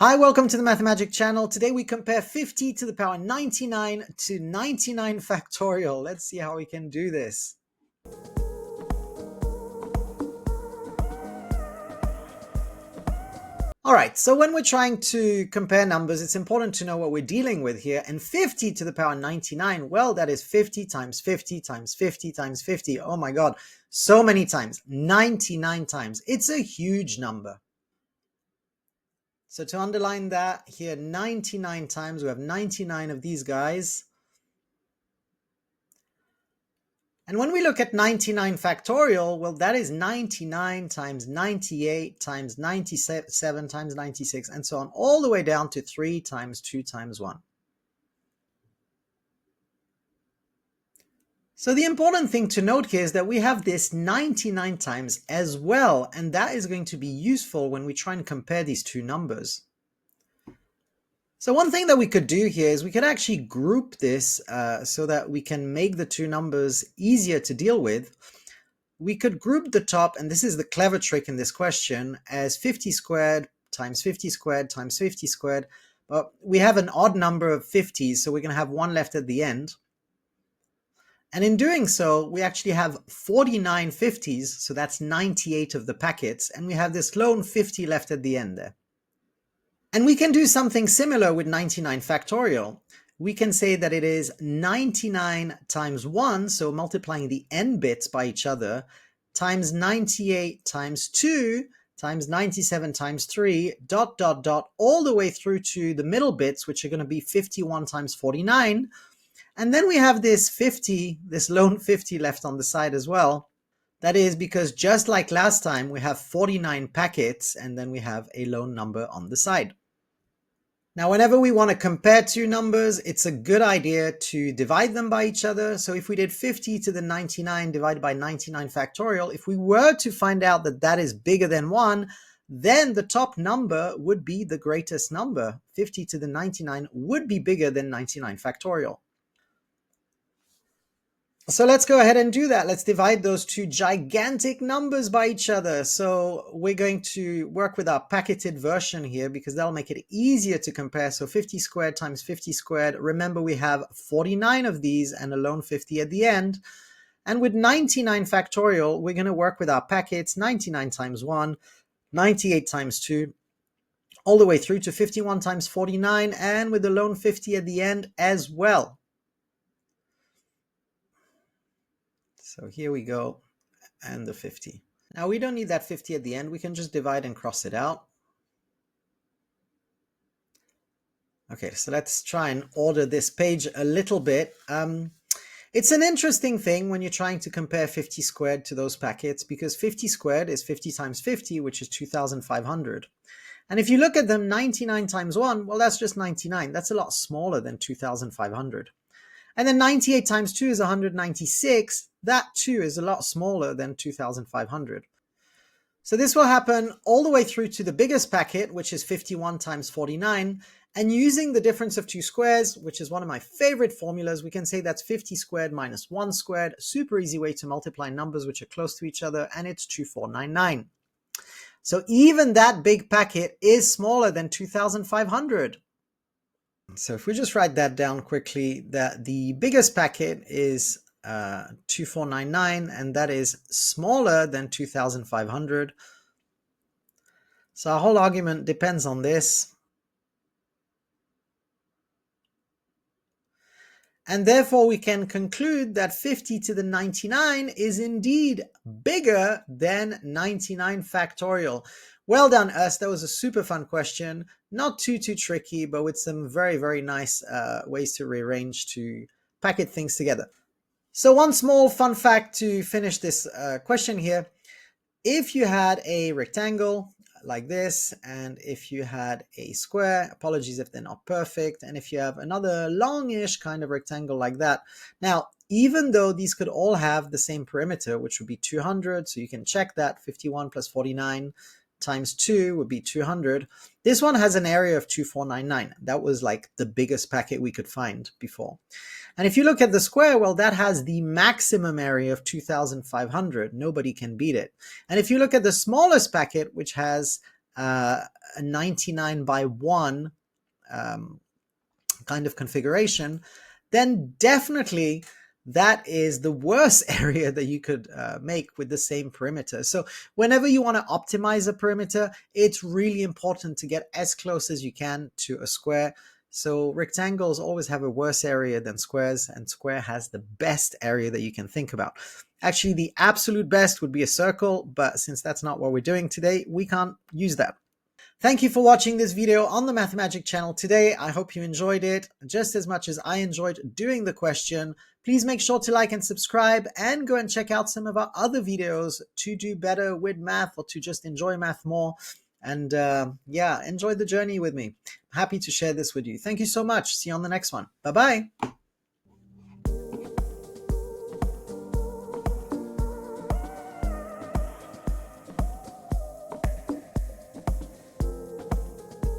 Hi, welcome to the Mathemagic channel. Today we compare 50 to the power 99 to 99 factorial. Let's see how we can do this. All right, so when we're trying to compare numbers, it's important to know what we're dealing with here. And 50 to the power 99, well, that is 50 times 50 times 50 times 50. Oh my God, so many times, 99 times. It's a huge number. So to underline that here, 99 times, we have 99 of these guys. And when we look at 99 factorial, well, that is 99 times 98 times 97 times 96, and so on, all the way down to 3 times 2 times 1. So the important thing to note here is that we have this 99 times as well, and that is going to be useful when we try and compare these two numbers. So one thing that we could do here is we could actually group this so that we can make the two numbers easier to deal with. We could group the top, and this is the clever trick in this question, as 50 squared times 50 squared times 50 squared. But we have an odd number of 50s, so we're going to have one left at the end. And in doing so, we actually have 49 50s, so that's 98 of the packets, and we have this lone 50 left at the end there. And we can do something similar with 99 factorial. We can say that it is 99 times 1, so multiplying the n bits by each other, times 98 times 2, times 97 times 3, ... all the way through to the middle bits, which are going to be 51 times 49. And then we have this 50, this lone 50 left on the side as well. That is because just like last time, we have 49 packets, and then we have a lone number on the side. Now, whenever we want to compare two numbers, it's a good idea to divide them by each other. So if we did 50 to the 99 divided by 99 factorial, if we were to find out that that is bigger than 1, then the top number would be the greatest number. 50 to the 99 would be bigger than 99 factorial. So let's go ahead and do that. Let's divide those two gigantic numbers by each other. So we're going to work with our packeted version here because that'll make it easier to compare. So 50 squared times 50 squared. Remember, we have 49 of these and a lone 50 at the end. And with 99 factorial, we're going to work with our packets, 99 times 1, 98 times 2, all the way through to 51 times 49, and with the lone 50 at the end as well. So here we go, and the 50. Now we don't need that 50 at the end. We can just divide and cross it out. Okay, so let's try and order this page a little bit. It's an interesting thing when you're trying to compare 50 squared to those packets, because 50 squared is 50 times 50, which is 2,500. And if you look at them, 99 times 1, well, that's just 99. That's a lot smaller than 2,500. And then 98 times 2 is 196. That too is a lot smaller than 2,500. So this will happen all the way through to the biggest packet, which is 51 times 49. And using the difference of two squares, which is one of my favorite formulas, we can say that's 50 squared minus 1 squared. Super easy way to multiply numbers which are close to each other, and it's 2499. So even that big packet is smaller than 2,500. So if we just write that down quickly, that the biggest packet is 2499, and that is smaller than 2,500. So our whole argument depends on this. And therefore we can conclude that 50 to the 99 is indeed bigger than 99 factorial. Well done, us. That was a super fun question. Not too tricky, but with some very, very nice ways to rearrange to packet things together. So one small fun fact to finish this question here. If you had a rectangle like this, and if you had a square, apologies if they're not perfect, and if you have another longish kind of rectangle like that. Now, even though these could all have the same perimeter, which would be 200, so you can check that, 51 plus 49 times 2 would be 200. This one has an area of 2499. That was like the biggest packet we could find before. And if you look at the square, well, that has the maximum area of 2,500. Nobody can beat it. And if you look at the smallest packet, which has a 99 by 1 kind of configuration, then definitely that is the worst area that you could make with the same perimeter. So whenever you want to optimize a perimeter, it's really important to get as close as you can to a square. So rectangles always have a worse area than squares, and square has the best area that you can think about. Actually, the absolute best would be a circle, but since that's not what we're doing today, we can't use that. Thank you for watching this video on the Mathemagic channel today. I hope you enjoyed it just as much as I enjoyed doing the question. Please make sure to like and subscribe, and go and check out some of our other videos to do better with math, or to just enjoy math more. And yeah, enjoy the journey with me. I'm happy to share this with you. Thank you so much. See you on the next one. Bye-bye.